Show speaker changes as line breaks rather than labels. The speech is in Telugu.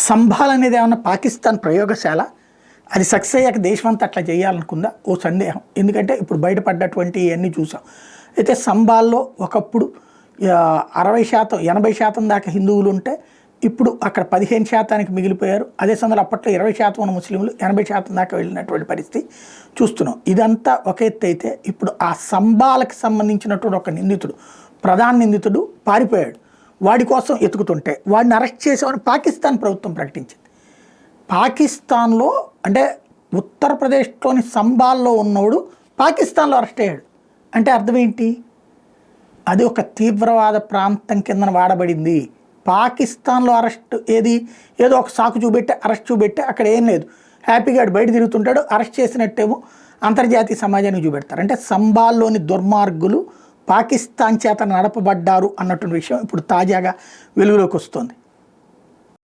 సంభాల్ అనేది ఏమన్నా పాకిస్తాన్ ప్రయోగశాల? అది సక్సెస్ అయ్యాక దేశమంతా అట్లా చేయాలనుకుందా? ఓ సందేహం. ఎందుకంటే ఇప్పుడు బయటపడ్డటువంటి ఇవన్నీ చూసాం. అయితే సంభాల్లో ఒకప్పుడు 60% 80% దాకా హిందువులు ఉంటే ఇప్పుడు అక్కడ 15% మిగిలిపోయారు. అదే సమయంలో అప్పట్లో 20% ఉన్న ముస్లింలు 80% దాకా వెళ్ళినటువంటి పరిస్థితి చూస్తున్నాం. ఇదంతా ఒక ఎత్తు అయితే ఇప్పుడు ఆ సంభాలకు సంబంధించినటువంటి ఒక నిందితుడు, ప్రధాన నిందితుడు పారిపోయాడు. వాడి కోసం ఎతుకుతుంటే వాడిని అరెస్ట్ చేసామని పాకిస్తాన్ ప్రభుత్వం ప్రకటించింది. పాకిస్తాన్లో అంటే ఉత్తరప్రదేశ్లోని సంభాల్లో ఉన్నవాడు పాకిస్తాన్లో అరెస్ట్ అయ్యాడు అంటే అర్థం ఏంటి? అది ఒక తీవ్రవాద ప్రాంతం కింద వాడబడింది. పాకిస్తాన్లో అరెస్ట్ ఏదో ఒక సాకు చూపెట్టి అరెస్ట్ చూపెట్టి అక్కడ ఏం లేదు, హ్యాపీగా బయట తిరుగుతుంటాడు, అరెస్ట్ చేసినట్టేమో అంతర్జాతీయ సమాజానికి చూపెడతారు. అంటే సంభాల్లోని దుర్మార్గులు పాకిస్తాన్ చేత నడపబడ్డారు అన్నటువంటి విషయం ఇప్పుడు తాజాగా వెలుగులోకి వస్తుంది.